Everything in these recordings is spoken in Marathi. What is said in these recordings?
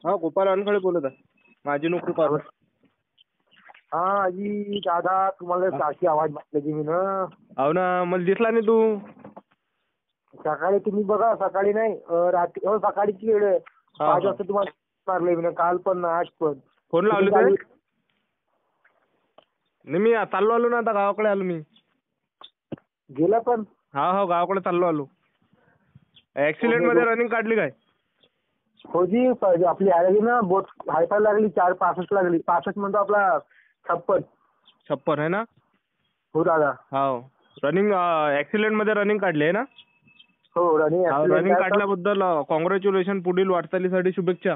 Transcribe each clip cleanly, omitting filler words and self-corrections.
हा, गोपाल वानखळे बोलत आहे. माझी नोकरी पाहतो. हा आजी दादा तुम्हाला सारखी आवाज मारली मी ना. हो ना, मला दिसला नाही तू. सकाळी तुम्ही बघा, सकाळी नाही रात्री सकाळीची वेळ आहे. हा 5 हा. वाजता तुम्हाला मारले मी ना, काल पण ना, आज पण. फोन लावले तुम्ही ते? नाही, मी चाललो आलो ना, आता गावाकडे आलो मी. गेला पण. हा हो, गावाकडे चाललो आलो. ऍक्सिडेंट हो मध्ये रनिंग काढली काय? जी आपली लागली ना, बोट हायफाय लागली. 4-65 लागली. 65 म्हणतो आपला 56. 56 आहे ना? हो दादा. हो. रनिंग ऍक्सिडेंट मध्ये रनिंग काढली आहे ना? हो रनिंग हा, ऍक्सिडेंट रनिंग आहे तर. काढल्याबद्दल कॉंग्रॅच्युलेशन. पुढील वाटचालीसाठी शुभेच्छा.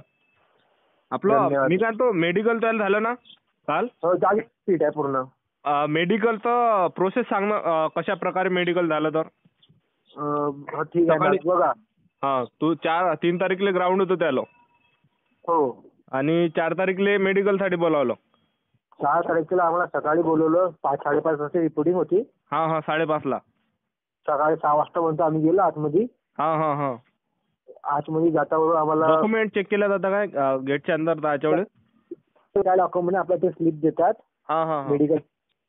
आपलं धन्यवाद. मी काय तो मेडिकल तयार झालं ना काल? हो जागी सीट आहे पूर्ण. मेडिकलचं प्रोसेस सांग ना, कशा प्रकारे मेडिकल झालं तर. हो ठीक आहे ना, सकाळी बघा. हा, तू 3 तारीखला ग्राउंड होतं त्याला हो आणि 4 तारीखला मेडिकल साठी बोलावलं. 4 तारखेला आम्हाला सकाळी बोलवलं. 5-5:30 वाजता रिपोर्टिंग होती. हा हा, 5:30 ला. सकाळी 6 वाजता म्हणतो आम्ही गेलो आतमध्ये. हा हा हा. आतमध्ये जातावर आम्हाला डॉक्युमेंट चेक केलं जातं काय गेटच्या अंदर जायच्या वेळेस? काय डॉक्युमेंट आपल्याला ते स्लिप देतात. हा हा हा.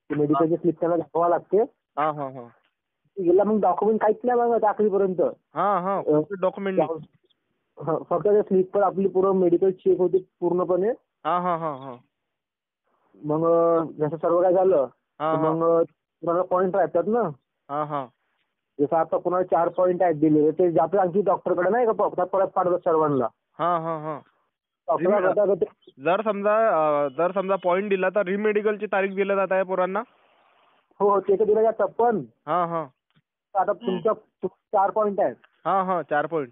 मेडिकलची स्लिप त्यांना दाखवावं लागते. हा हा हा. गेला मग डॉक्युमेंट काहीच नाही बघा आखरीपर्यंत. हा हा, डॉक्युमेंट नाही. फक्त त्या स्लिपवर आपली पूर्ण मेडिकल चेक होते पूर्णपणे. हा हा हा हा. मग जसं सर्व काय झालं हा तर हा. मग तुम्हाला पॉईंट राहतात ना. हा हा. जसं आता कोणाला 4 पॉईंट आहेत दिलेले, ते जाते आणखी डॉक्टरकडे नाही का, परत पाठवतात सर्वांना. हा हा हा. डॉक्टर जर समजा पॉईंट दिला तर रिमेडिकलची तारीख दिली जात आहे पोरांना? हो ते तर दिलं जातं, पण हा हा. आता तुमच्या 4 पॉईंट आहेत. हा हा, 4 पॉईंट.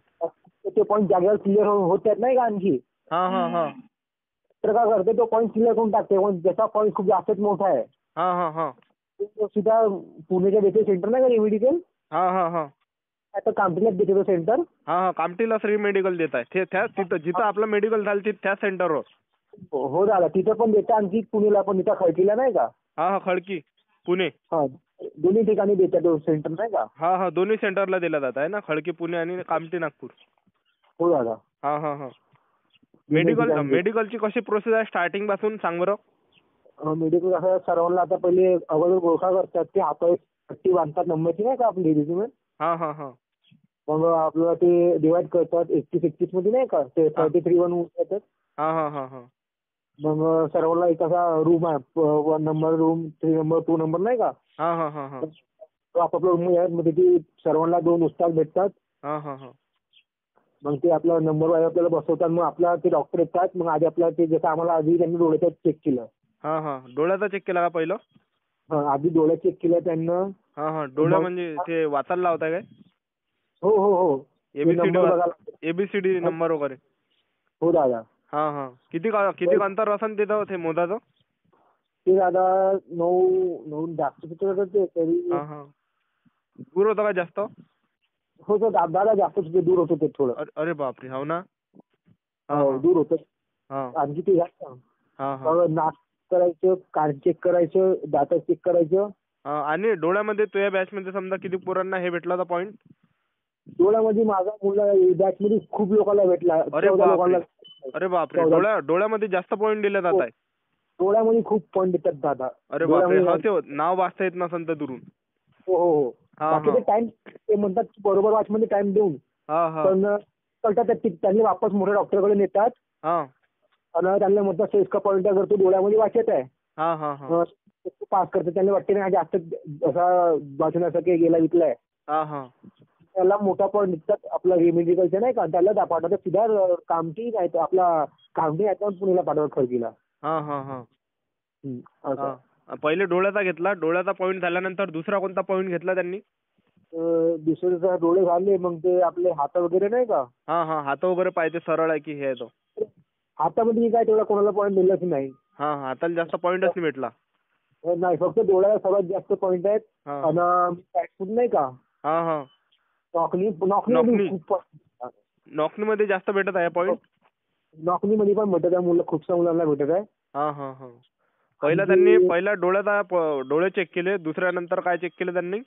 ते पॉईंट जागेवर क्लिअर होत आहेत नाही का आणखी. हा हा हा. तर काय करते, तो पॉईंट क्लिअर करून टाकते. ज्याचा पॉईंट खूप जास्तच मोठा आहे हा हा हा. तो सीधा पुण्याच्या देते सेंटर नाही का रिमेडिकल, हा हा हा. आता कामठीलाच देते तो सेंटर. हा हा, कामठीला फ्री मेडिकल देत आहे. तिथं जिथं आपलं मेडिकल झालं त्या सेंटरवर. हो दादा, तिथं पण देते आणखी पुण्याला पण, इथं खळकीला नाही का. हा हा, खडकी पुणे. हा, दोन्ही ठिकाणी देतात तो सेंटर नाही का. हा हा, दोन्ही सेंटरला दिला जात आहे ना, खडकी पुणे आणि कामठी नागपूर. हो दादा. हा हा हा. दोन्ही ठिकाणी मेडिकलची कशी प्रोसेस आहे स्टार्टिंग पासून सांग बरं. मेडिकल असं सर्वांना आता पहिले अगोदर गोळखा करतात, ते हातावर पट्टी बांधतात नंबरची नाही का आपली रेजिमेंट. हा हा हा. मग आपल्याला ते डिवाइड करतात 31 मध्ये नाही का, ते 33-1 होतात. हा हा हा हा. मग सर्वांना एक असा रूम आहे, 1 नंबर रूम, 3 नंबर, 2 नंबर नाही का. हा हा हा हा. आपापला रूम आहे, मग तिथे सर्वांना 2 उस्ताद भेटतात. हा हा हा. मग ते आपला नंबर वाईज आपल्याला बसवतात. मग आपला ते डॉक्टर येतात. मग आधी आपल्याला ते जसं आम्हाला आधी त्यांनी डोळ्याचं चेक केलं. हा हा, डोळ्याचा चेक केला का पहिलं? आधी डोळ्या चेक केल्या त्यांना. हा हा, डोळ्या म्हणजे ते वाचायला लावताय काय? हो हो हो. ते नंबर बघायला. एबीसीडी नंबर वगैरे. हो दादा. हा हा. किती अंतर असेल तिथं ते मोजाचं? ते दादा 9 जास्त होते तरी. हा हा. दूर होतं का जास्त? हो सर, दादा जास्त दूर होतं ते थोडं. अरे बापरे, हो ना. दूर होतं. हा आणखी ते हा हा. नाक करायचं, कान चेक करायचं, दात चेक करायचं. आणि डोळ्यामध्ये तुझ्या बॅच मध्ये समजा किती पोरांना हे भेटला होता पॉईंट? डोळ्यामध्ये माझा मुलगा बॅचमध्ये खूप लोकांना भेटला. अरे बापरे, डोळ्यामध्ये जास्त पॉईंट दिले जात आहे. डोळ्यामध्ये खूप पॉईंट देतात दादा. अरे बापरे, हा ते नाव वाचता येत नसेल तर दुरून. हो हो हो. बाकी ते टाइम ते म्हणतात बरोबर वॉचमध्ये टाइम देऊन. पण कळतात त्यांनी वापस मोठ्या डॉक्टरकडे नेतात. आणि त्यांना म्हणतात इसका पॉईंट अगर तू डोळ्यामध्ये वाचत आहे पास करते. त्यांना वाटते ना जास्त असा वाचण्यासाठी गेला विकलाय. त्याला मोठा पॉईंट निघतात आपला मेडिकलचा नाही का, त्याला पाठवतात सीधा कामठी नाही तर आपला कामठी आहे पुण्याला पाठवतात खडकीला. पहिले डोळ्याचा घेतला, डोळ्याचा पॉईंट झाल्यानंतर दुसरा कोणता पॉईंट घेतला त्यांनी? दुसरे डोळे झाले, मग ते आपले हात वगैरे नाही का. हात वगैरे पाहिजे सरळ आहे की हे आहे तो. हातामध्ये काय तेवढा कोणाला पॉईंट दिलाच नाही. हाताला जास्त पॉईंटच नाही भेटला. नाही, फक्त डोळ्याला सर्वात जास्त पॉईंट आहेत. आणि नाही का नॉकनी मध्ये जास्त भेटत आहे पॉईंट. नॉकनी मध्ये पण भेटत आहे, मुलं खूपशा मुलांना भेटत आहे. पहिला डोळे चेक केले, दुसऱ्या नंतर काय चेक केलं त्यांनी?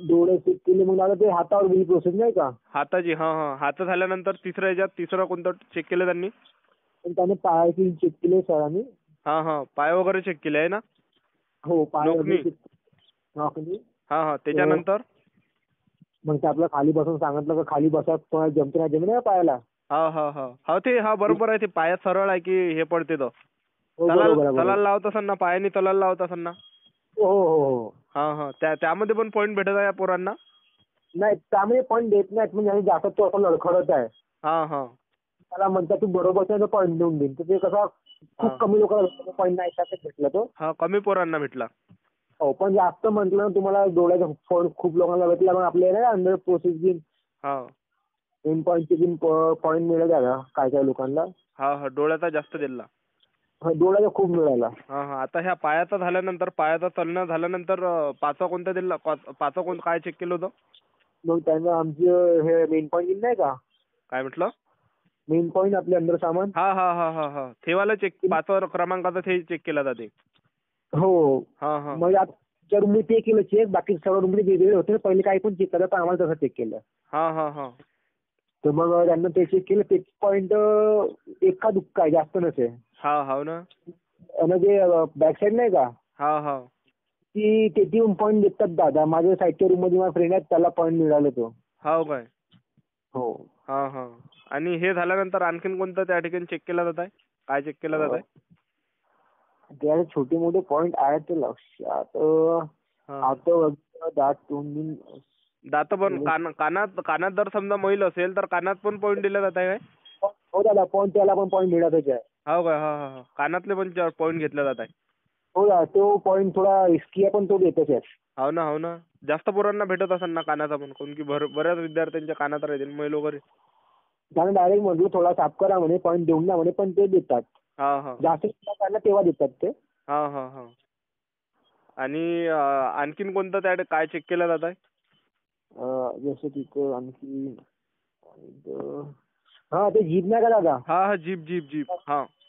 डोळे चेक केले मग आता ते हातावर गेली प्रोसेस नाही का. हाताची हात झाल्यानंतर तिसरं कोणतं चेक केलं त्यांनी? पण त्याने पायाची चेक केले सरांनी. पाय वगैरे चेक केले आहे ना? हो पाय नोकनी. वगैरे नॉकनी. त्याच्यानंतर मग ते आपलं खाली बसून सांगितलं का खाली बसा जमते नाही जमते ना पायाला. ते बरोबर आहे. ते पायात सरळ आहे की हे पडते तर हो बरोबर आहे, तलाला लावत असन ना, पायाने तलाला लावत असन ना. हो हो हो. त्यामध्ये पण पॉईंट भेटत आहे या पोरांना. नाही त्यामध्ये पॉईंट देत नाहीत म्हणजे जास्त तो असं लडखडत आहे. त्याला म्हणतात तू बरोबर पॉईंट देऊन देईन तर ते कसं खूप कमी लोकांना पॉईंट नाही त्याच्यात भेटला तो. कमी पोरांना भेटला. हो पण जास्त म्हटलं ना तुम्हाला डोळ्याचा पॉईंट खूप लोकांना भेटला मग आपल्याला अंडर प्रोसेस घेऊन इन पॉईंटचे घेऊन पॉईंट मिळाला काय काय लोकांना. डोळ्याचा जास्त दिला. डोळ्याचा खूप मिळाला. आता ह्या पायाचा झाल्यानंतर, पायाचा चलणं झाल्यानंतर पाचवा कोणता दिला? पाचवा काय चेक केलं होतं? मग त्यांना आमचे हे मेन पॉईंट नाही का. काय म्हटलं? मेन पॉईंट आपले अंदर सामान. ठेवायला चेक 5 क्रमांकाचं ते चेक केला जाते. हो. मग आता रूम ते केलं चेक, बाकी सर्व रूम वेगवेगळे होते पहिले काही पण चेक करत आम्हाला तसं चेक केलं. तर मग त्यांना ते चेक केलं ते पॉईंट एका दुःख आहे जास्त नसेल. ना. आणि जे बॅक साईड नाही का ती ते पॉईंट देतात दादा. माझ्या साईडच्या रूम मध्ये माझा फ्रेंड आहे त्याला पॉईंट मिळाला तो. काय? हो. आणि हे झाल्यानंतर आणखीन कोणतं त्या ठिकाणी चेक केला जात आहे? काय चेक केला जात आहे? त्याचे छोटे मोठे पॉईंट आहेत ते लक्षात. दात तोंड दात पण कानात जर समजा मैल असेल तर कानात पण पॉईंट दिला जात आहे काय? हो दादा पॉईंट त्याला पण पॉईंट मिळतच आहे. काय? कानातले पण पॉईंट घेतला जात आहे. हो दादा तो पॉईंट थोडा रिस्की आहे पण तो देतच आहे. हो ना. जास्त पोरांना भेटत असेल ना कानाचा पण, कोण की बऱ्याच विद्यार्थ्यांच्या कानात राहते मैल वगैरे. त्याने डायरेक्ट म्हटलं थोडा साफ करा म्हणे पॉईंट देऊन ना म्हणे पण ते देतात. जास्त तेव्हा देतात ते. आणि आणखीन कोणतं त्या काय चेक केलं जात आहे? जसं तिथं आणखी ते जीप नाही का दादा. जीप.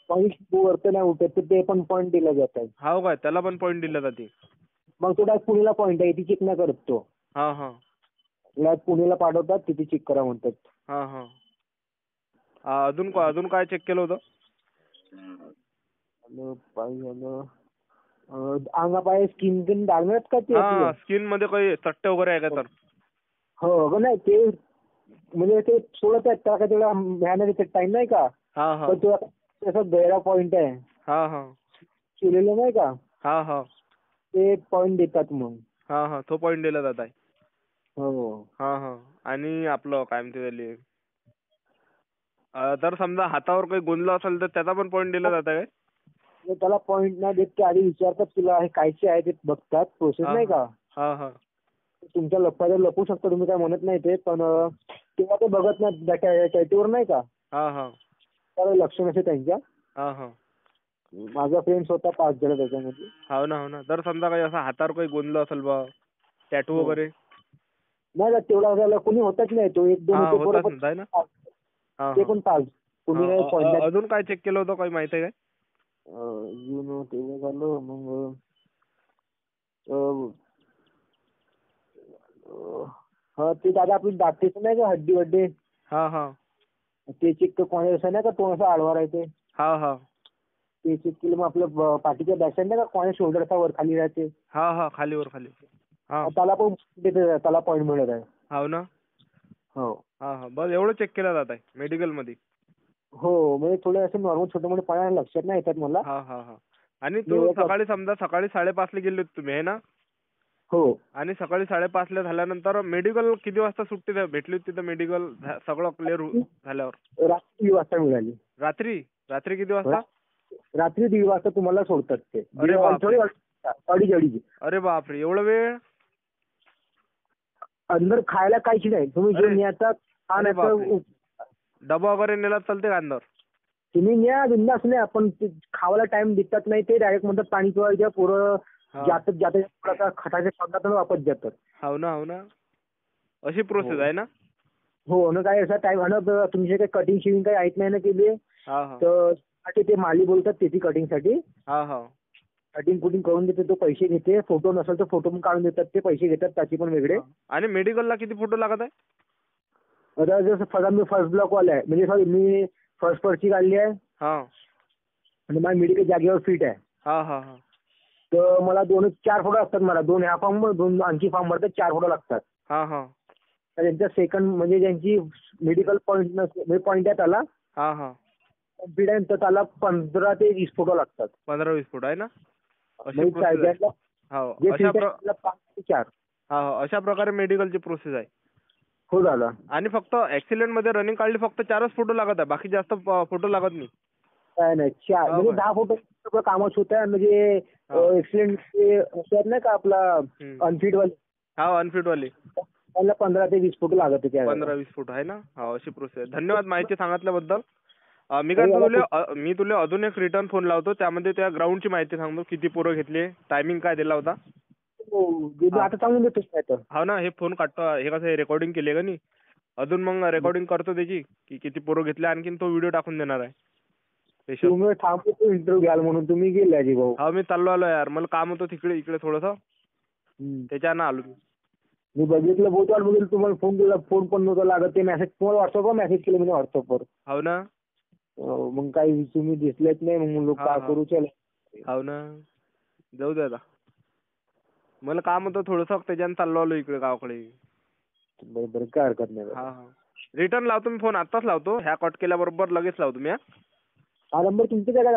पॉईंट वरती नाही उठत तर ते पण पॉईंट दिला जातात. काय? त्याला पण पॉईंट दिला जाते. मग तो डायरेक्ट पुणेला पॉईंट आहे ती चेक नाही करत तो. पुणेला पाठवतात तिथे चेक करा म्हणतात. अजून काय चेक केलं होतं? अंगापाय स्किन डागणार का ते? स्किन मध्ये काही चट्टे वगैरे आहे का तर? हो नाही ते म्हणजे ते सोडत आहेत त्याला तेवढा भयानक टाइम नाही का. पण तो त्याचा गैरा पॉईंट आहे. केलेलं नाही का. ते पॉईंट देतात मग. तो पॉईंट दिला जात आहे. हो. आणि आपलं काय म्हणते तर समजा हातावर काही गोंधळ असेल तर त्याचा पण पॉईंट दिला जात आहे. त्याला पॉईंट नाही देत ते आधी विचारतात तुला हे कायचे आहे ते बघतात प्रोसेस नाही का. तुमच्या लक्षात लपू शकतो तुम्ही काय म्हणत नाही ते पण तेव्हा ते बघत नाही टॅटूवर नाही का. त्याला लक्ष नसेल त्यांच्या. माझा फ्रेंड स्वतः पास झाला त्याच्यामध्ये. हो ना. जर समजा काही असा हातावर काही गोंधळ असेल बा टॅटू वगैरे. नाही तेवढा कोणी होतच नाही तो 1-2 आहे ना. ते पण पास. अजून काय चेक केलं होतं काही माहिती आहे काय? अजून तेव्हा झालं मग ते दादा आपली दातेच नाही का हड्डी वड्डी. ते चेक कोणी असं नाही का तो असा आडवा राहते. ते चेक केलं मग आपलं पाठीच्या बॅक साईड नाही का कोणी शोल्डरचा वर खाली राहते. खाली वर खाली. त्याला पण त्याला पॉईंट मिळत आहे. हो ना. बस एवढं चेक केलं जात आहे मेडिकल मध्ये. हो म्हणजे थोडे असे नॉर्मल छोटे मोठे पॉईंट लक्षात नाही येतात मला. आणि तू सकाळी 5:30 ला गेले होते तुम्ही आहे ना. हो. आणि सकाळी 5:30 ला झाल्यानंतर मेडिकल किती वाजता सुट्टी भेटली होती तिथं मेडिकल सगळं क्लिअर झाल्यावर? रात्री 1 वाजता मिळाली. रात्री किती वाजता? रात्री 1:30 वाजता तुम्हाला सोडतात ते. अडीच. अरे बापरे एवढा वेळ. अंदर खायला काहीच नाही तुम्ही जे न्याचा डबा वगैरे नेला चालते का अंदर? तुम्ही न्या बिंदास न्या पण खावायला टाइम देतात नाही ते डायरेक्ट म्हणतात पाणी पिवायच्या पोरं जातात खटाच्या शब्दात वापस जातात. हो ना. अशी प्रोसेस आहे ना. हो ना काय असा टाइम तुमचे काही कटिंग शिविंग काही ऐक नाही ना केली तर ते माली बोलतात त्याची कटिंग साठी. कटिंग कुटिंग करून देते, तो पैसे घेते. फोटो नसेल तर फोटो पण काढून देतात, ते पैसे घेतात त्याचे पण वेगळे. आणि मेडिकलला किती फोटो लागत आहे? आता जसं मी फर्स्ट ब्लॉकवाला आहे, म्हणजे सॉरी मी फर्स्ट पर्ची काढली आहे हा आणि माझी मेडिकल जागेवर फिट आहे. हा हा हा तर मला 4 फोटो लागतात. मला 2 ह्या फॉर्म, 2 आणखी फॉर्म भरतात, 4 फोटो लागतात. हा हा तर त्यांच्या सेकंड म्हणजे ज्यांची मेडिकल पॉईंट आहे त्याला हा हा कम्प्लीट आहे, तर त्याला 15 ते 20 फोटो लागतात. 15-20 फोटो आहे ना? अशी म्हणजे प्रोसेस आहे. त्यातला हो जे अशा fit आहे त्याला 5 ते 4. अशा प्रकारे मेडिकलची प्रोसेस आहे. हो झालं. आणि फक्त ऍक्सिडेंट मध्ये रनिंग काढली फक्त 4च फोटो लागत आहे, बाकी जास्त फोटो लागत नाही. काय नाही 4 हो म्हणजे काय? 10 फोटो सगळं कामच होत आहे. म्हणजे एक्सिडेंट होतात नाही का आपला अनफिट वाले, हा अनफिट वाली त्याला 15 ते 20 फोटो लागत होते. 15-20 फोटो आहे ना? हो अशी प्रोसेस आहे. धन्यवाद माहिती सांगितल्याबद्दल. मी काय तुला अजून एक रिटर्न फोन लावतो, त्यामध्ये त्या ग्राउंडची माहिती सांगतो. किती पोरं घेतली, टायमिंग काय दिला होता. आता सांगून देतोस काय तर. हो ना, हे फोन काढतो. हे कसं रेकॉर्डिंग केली का नाही, अजून मग रेकॉर्डिंग करतो त्याची की किती पोरं घेतले, आणखीन तो व्हिडिओ टाकून देणार आहे. तुम्ही थांबतो इंटरव्ह्यू घ्याल म्हणून तुम्ही गेले अजी भाऊ. हो मी चाललो आलो यार, मला काम होतं तिकडे इकडे थोडंसं, त्याच्यानं आलो मी. मी बघितलं बहुत वेळ बघितलं, तुम्हाला फोन केला, फोन पण नव्हता लागत. ते मेसेज तुम्हाला व्हॉट्सअपवर मेसेज केले मी व्हॉट्सअपवर. हो ना. मग काही तुम्ही दिसलेच नाही, मग लोक काय करू. चल हो ना, जाऊ दे आता. मला काम होतं थोडंसं, त्याच्यानं चाललो आलो इकडे गावाकडे. बरोबर, काय हरकत नाही. हा हा रिटर्न लावतो मी फोन, आत्ताच लावतो. ह्या कट केल्याबरोबर लगेच लावतो मी. हा नंबर तुमचा काय